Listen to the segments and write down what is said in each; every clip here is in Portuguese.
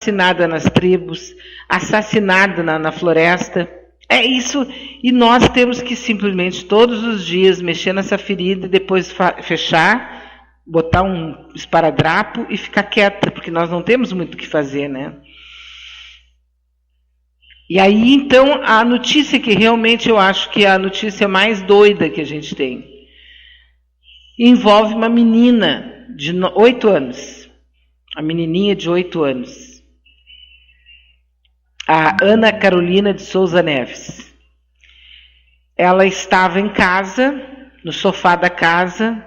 assassinada nas tribos, assassinada na floresta. É isso, e nós temos que simplesmente todos os dias mexer nessa ferida e depois fechar, botar um esparadrapo e ficar quieta, porque nós não temos muito o que fazer, né? E aí, então, a notícia que realmente eu acho que é a notícia mais doida que a gente tem, envolve uma menina de 8 anos, a menininha de 8 anos, a Ana Carolina de Souza Neves. Ela estava em casa, no sofá da casa,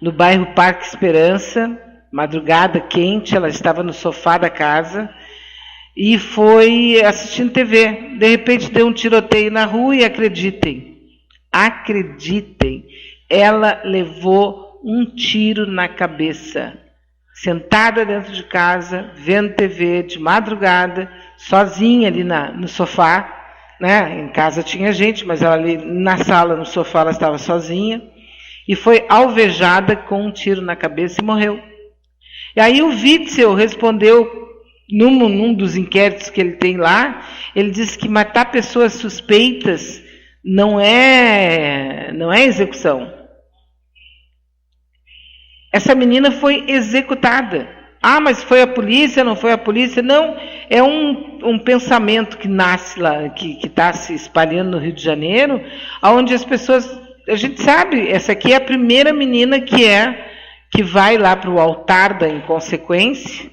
no bairro Parque Esperança, madrugada quente, ela estava no sofá da casa e foi assistindo TV. De repente deu um tiroteio na rua e acreditem, ela levou um tiro na cabeça. Sentada dentro de casa, vendo TV de madrugada, sozinha ali no sofá, né? Em casa tinha gente, mas ela ali na sala, no sofá, ela estava sozinha, e foi alvejada com um tiro na cabeça e morreu. E aí o Witzel respondeu, num dos inquéritos que ele tem lá, ele disse que matar pessoas suspeitas não é execução. Essa menina foi executada. Ah, mas foi a polícia, não foi a polícia? Não, é um pensamento que nasce lá, que está se espalhando no Rio de Janeiro, onde as pessoas... A gente sabe, essa aqui é a primeira menina que vai lá para o altar da inconsequência.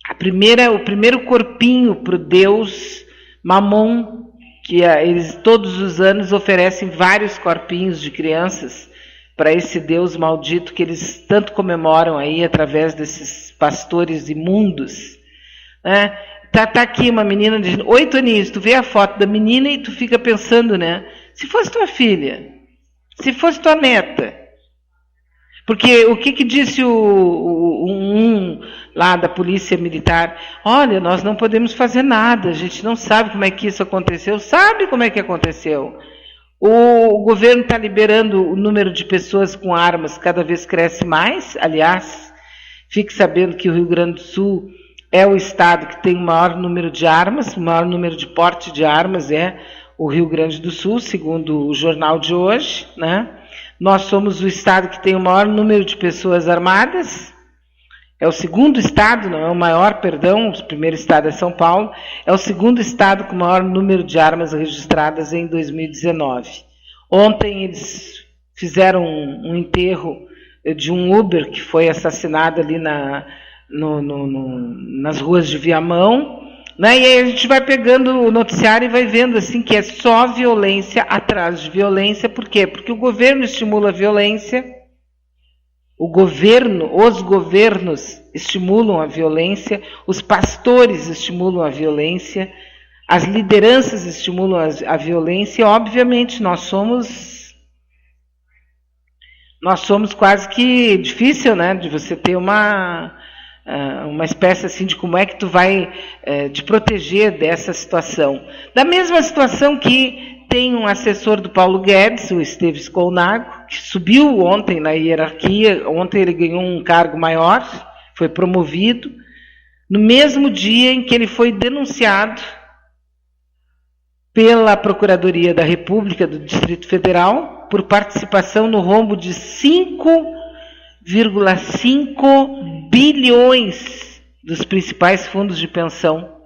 O primeiro corpinho para o Deus Mamon, que eles todos os anos oferecem vários corpinhos de crianças para esse Deus maldito que eles tanto comemoram aí através desses pastores imundos. Né? Tá aqui uma menina de 8 aninhos, tu vê a foto da menina e tu fica pensando, né? Se fosse tua filha, se fosse tua neta. Porque o que disse um lá da polícia militar? Olha, nós não podemos fazer nada, a gente não sabe como é que isso aconteceu. Sabe como é que aconteceu? O governo está liberando o número de pessoas com armas, cada vez cresce mais. Aliás, fique sabendo que o Rio Grande do Sul é o estado que tem o maior número de armas, o maior número de porte de armas é o Rio Grande do Sul, segundo o jornal de hoje, né? Nós somos o estado que tem o maior número de pessoas armadas. É o segundo estado, não é o maior, perdão, o primeiro estado é São Paulo, é o segundo estado com o maior número de armas registradas em 2019. Ontem eles fizeram um enterro de um Uber que foi assassinado ali nas ruas de Viamão, né? E aí a gente vai pegando o noticiário e vai vendo assim que é só violência atrás de violência. Por quê? Porque o governo estimula a violência. Os governos estimulam a violência, os pastores estimulam a violência, as lideranças estimulam a violência, e obviamente nós somos quase que difícil, né, de você ter uma espécie assim de como é que tu vai te proteger dessa situação. Da mesma situação que tem um assessor do Paulo Guedes, o Esteves Colnago, que subiu ontem na hierarquia, ontem ele ganhou um cargo maior, foi promovido, no mesmo dia em que ele foi denunciado pela Procuradoria da República do Distrito Federal por participação no rombo de 5,5 bilhões dos principais fundos de pensão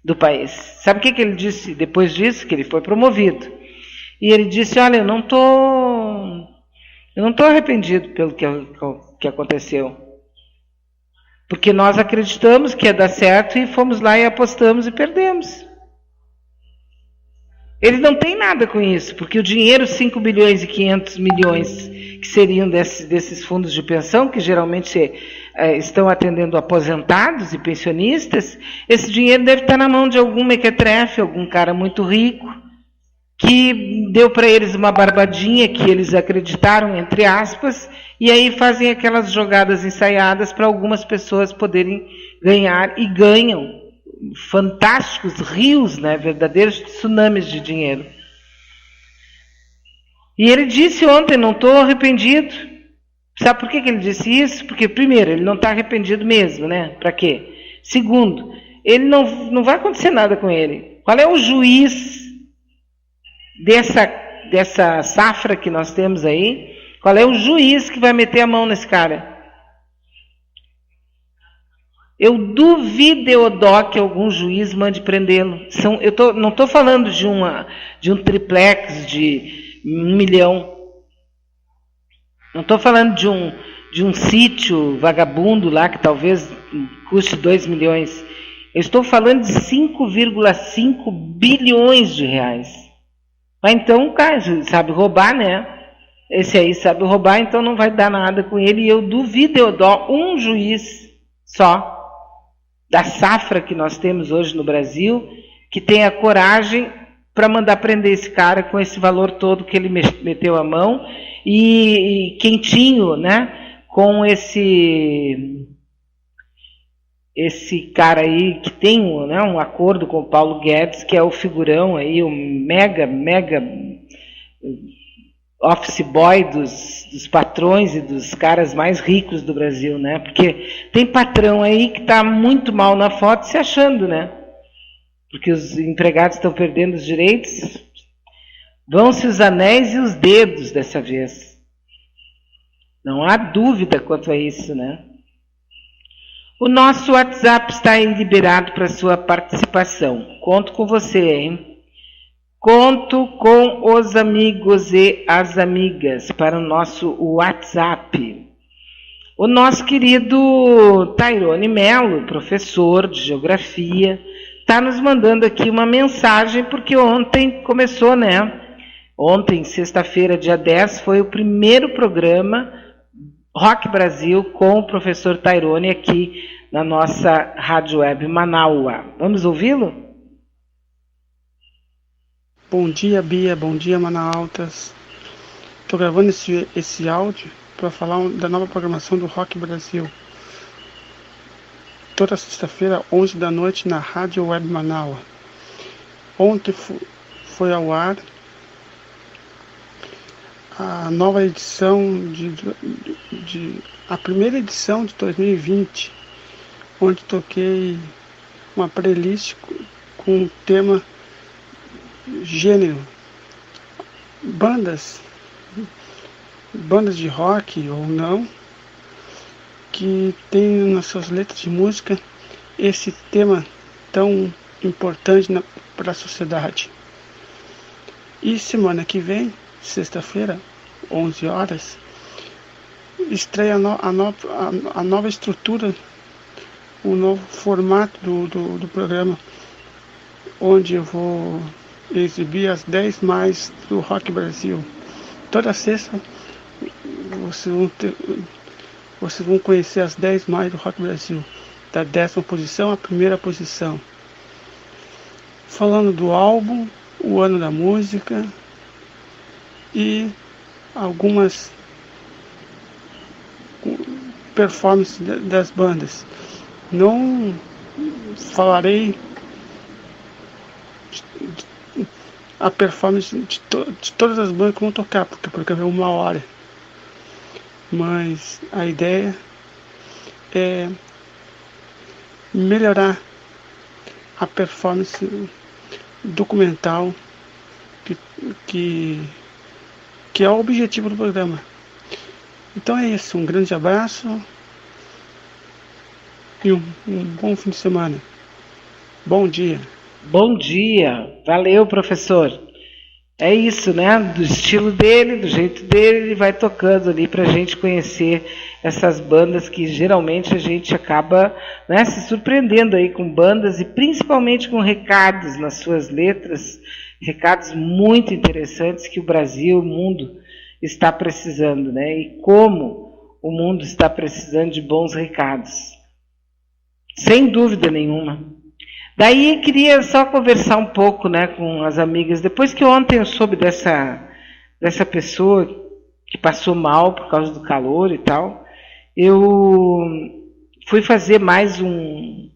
do país. Sabe o que ele disse depois disso? Que ele foi promovido. E ele disse, olha, eu não tô arrependido pelo que aconteceu. Porque nós acreditamos que ia dar certo e fomos lá e apostamos e perdemos. Ele não tem nada com isso, porque o dinheiro, 5 bilhões e 500 milhões, que seriam desses fundos de pensão, que geralmente estão atendendo aposentados e pensionistas, esse dinheiro deve estar na mão de algum mequetrefe, algum cara muito rico, que deu para eles uma barbadinha que eles acreditaram, entre aspas, e aí fazem aquelas jogadas ensaiadas para algumas pessoas poderem ganhar, e ganham fantásticos rios, né, verdadeiros tsunamis de dinheiro. E ele disse ontem, não estou arrependido. Sabe por que ele disse isso? Porque, primeiro, ele não está arrependido mesmo, né? Para quê? Segundo, ele não vai acontecer nada com ele. Qual é o juiz dessa safra que nós temos aí? Qual é o juiz que vai meter a mão nesse cara? Eu duvido, Eudó, que algum juiz mande prendê-lo. Não estou falando de um triplex de 1 milhão. Não estou falando de um sítio vagabundo lá que talvez custe 2 milhões. Eu estou falando de 5,5 bilhões de reais. Mas então o cara sabe roubar, né? Esse aí sabe roubar, então não vai dar nada com ele. E eu duvido, Eudó, um juiz só da safra que nós temos hoje no Brasil, que tenha coragem para mandar prender esse cara com esse valor todo que ele meteu a mão e quentinho, né? Com esse cara aí que tem um acordo com o Paulo Guedes, que é o figurão aí, o mega office boy dos patrões e dos caras mais ricos do Brasil, né? Porque tem patrão aí que está muito mal na foto se achando, né? Porque os empregados estão perdendo os direitos. Vão-se os anéis e os dedos dessa vez. Não há dúvida quanto a isso, né? O nosso WhatsApp está aí liberado para sua participação. Conto com você, hein? Conto com os amigos e as amigas para o nosso WhatsApp. O nosso querido Tairone Mello, professor de geografia, está nos mandando aqui uma mensagem, porque ontem começou, né? Ontem, sexta-feira, dia 10, foi o primeiro programa Rock Brasil com o professor Tairone aqui na nossa Rádio Web Manaua. Vamos ouvi-lo? Bom dia, Bia. Bom dia, Manautas. Estou gravando esse áudio para falar da nova programação do Rock Brasil. Toda sexta-feira, 11 da noite, na Rádio Web Manaua. Ontem foi ao ar a nova edição a primeira edição de 2020, onde toquei uma playlist com o tema gênero, bandas de rock ou não, que tem nas suas letras de música esse tema tão importante para a sociedade. E semana que vem, sexta-feira, 11 horas, estreia a nova estrutura, o novo formato do programa, onde eu vou exibir as 10 mais do Rock Brasil. Toda sexta vocês vão conhecer as 10 mais do Rock Brasil, da 10ª posição à primeira posição, falando do álbum, o ano da música e algumas performances das bandas. Não falarei a performance de todas as bandas que vão tocar, porque o programa é 1 hora. Mas a ideia é melhorar a performance documental, que é o objetivo do programa. Então é isso, um grande abraço e um bom fim de semana. Bom dia. Bom dia, valeu, professor. É isso, né? Do estilo dele, do jeito dele, ele vai tocando ali para a gente conhecer essas bandas que geralmente a gente acaba, né, se surpreendendo aí com bandas e principalmente com recados nas suas letras, recados muito interessantes que o Brasil, o mundo está precisando, né? E como o mundo está precisando de bons recados. Sem dúvida nenhuma. Daí queria só conversar um pouco, né, com as amigas. Depois que ontem eu soube dessa pessoa que passou mal por causa do calor e tal, eu fui fazer mais um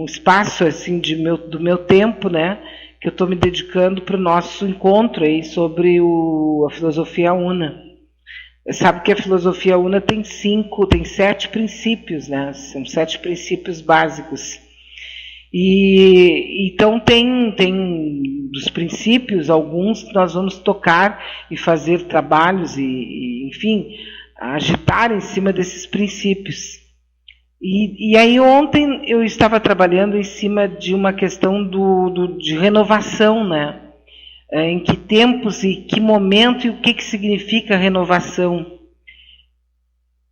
espaço assim do meu tempo, né, que eu estou me dedicando para o nosso encontro aí sobre a filosofia una. Sabe que a filosofia una tem 7 princípios, né? São 7 princípios básicos. E então tem dos princípios, alguns que nós vamos tocar e fazer trabalhos enfim, agitar em cima desses princípios. E aí ontem eu estava trabalhando em cima de uma questão de renovação, né? Em que tempos e que momento e o que significa renovação.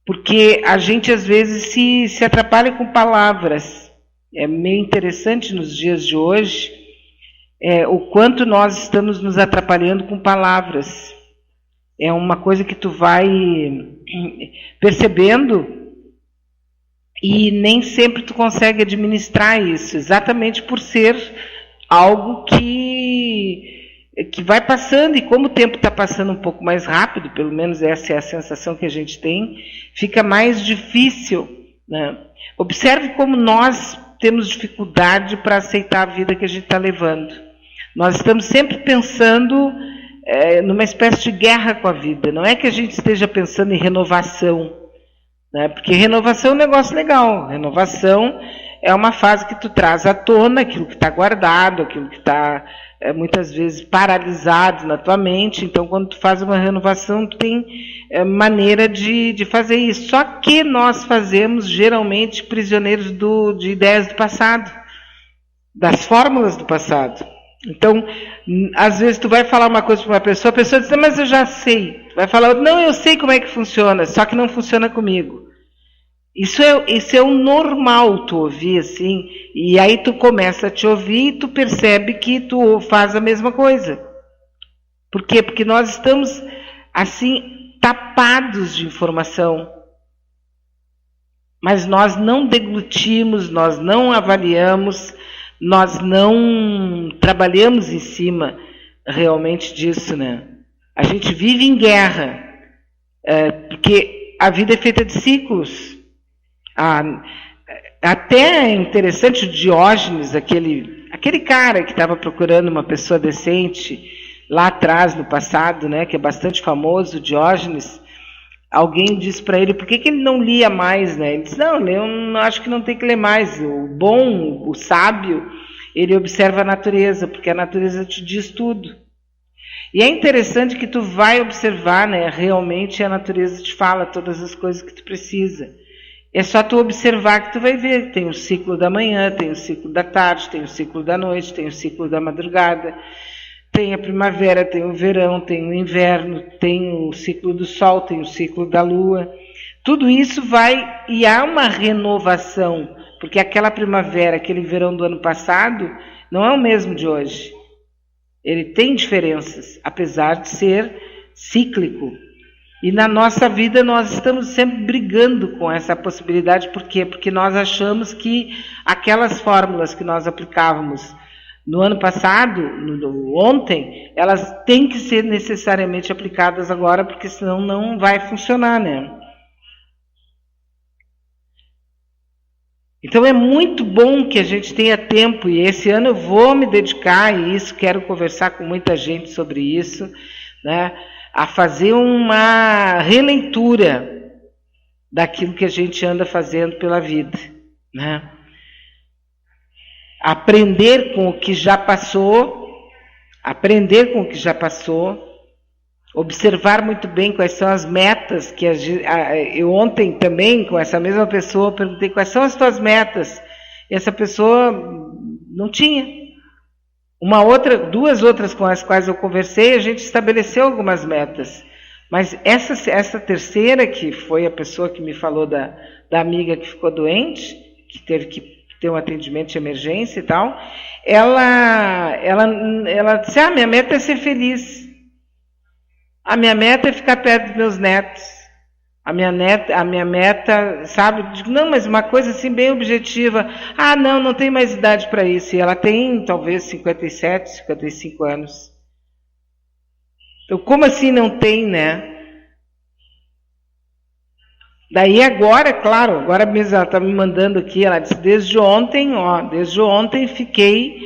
Porque a gente às vezes se atrapalha com palavras. É meio interessante nos dias de hoje o quanto nós estamos nos atrapalhando com palavras. É uma coisa que tu vai percebendo e nem sempre tu consegue administrar isso, exatamente por ser algo que vai passando, e como o tempo está passando um pouco mais rápido, pelo menos essa é a sensação que a gente tem, fica mais difícil, né? Observe como nós temos dificuldade para aceitar a vida que a gente está levando. Nós estamos sempre pensando numa espécie de guerra com a vida. Não é que a gente esteja pensando em renovação, né? Porque renovação é um negócio legal. Renovação é uma fase que tu traz à tona aquilo que está guardado, aquilo que está muitas vezes paralisado na tua mente. Então, quando tu faz uma renovação, tu tem maneira de fazer isso. Só que nós fazemos geralmente prisioneiros de ideias do passado, das fórmulas do passado. Então, às vezes tu vai falar uma coisa para uma pessoa, a pessoa diz, mas eu já sei. Tu vai falar, não, eu sei como é que funciona, só que não funciona comigo. Isso é o normal, tu ouvir assim, e aí tu começa a te ouvir e tu percebe que tu faz a mesma coisa. Por quê? Porque nós estamos, assim, tapados de informação. Mas nós não deglutimos, nós não avaliamos, nós não trabalhamos em cima realmente disso, né? A gente vive em guerra, porque a vida é feita de ciclos. Até é interessante o Diógenes, aquele cara que estava procurando uma pessoa decente lá atrás, no passado, né, que é bastante famoso, o Diógenes. Alguém disse para ele por que ele não lia mais, né? Ele disse, não, eu acho que não tem que ler mais. O bom, o sábio, ele observa a natureza, porque a natureza te diz tudo. E é interessante que tu vai observar, né, realmente a natureza te fala todas as coisas que tu precisa. É só tu observar que tu vai ver. Tem o ciclo da manhã, tem o ciclo da tarde, tem o ciclo da noite, tem o ciclo da madrugada, tem a primavera, tem o verão, tem o inverno, tem o ciclo do sol, tem o ciclo da lua. Tudo isso vai, e há uma renovação, porque aquela primavera, aquele verão do ano passado, não é o mesmo de hoje. Ele tem diferenças, apesar de ser cíclico. E na nossa vida nós estamos sempre brigando com essa possibilidade. Por quê? Porque nós achamos que aquelas fórmulas que nós aplicávamos no ano passado, ontem, elas têm que ser necessariamente aplicadas agora, porque senão não vai funcionar, né? Então é muito bom que a gente tenha tempo, e esse ano eu vou me dedicar a isso, quero conversar com muita gente sobre isso, né? A fazer uma releitura daquilo que a gente anda fazendo pela vida, né? Aprender com o que já passou, observar muito bem quais são as metas que eu ontem também, com essa mesma pessoa, perguntei quais são as tuas metas, e essa pessoa não tinha. Duas outras com as quais eu conversei, a gente estabeleceu algumas metas. Mas essa terceira, que foi a pessoa que me falou da amiga que ficou doente, que teve que ter um atendimento de emergência e tal, ela disse, minha meta é ser feliz. A minha meta é ficar perto dos meus netos. A minha meta, sabe? Digo, não, mas uma coisa assim bem objetiva. Não tem mais idade para isso. E ela tem talvez 57, 55 anos. Então, como assim não tem, né? Daí agora, claro, agora mesmo ela está me mandando aqui, ela disse, desde ontem fiquei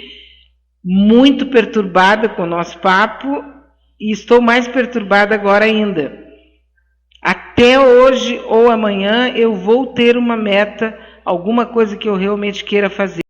muito perturbada com o nosso papo e estou mais perturbada agora ainda. até hoje ou amanhã eu vou ter uma meta, alguma coisa que eu realmente queira fazer.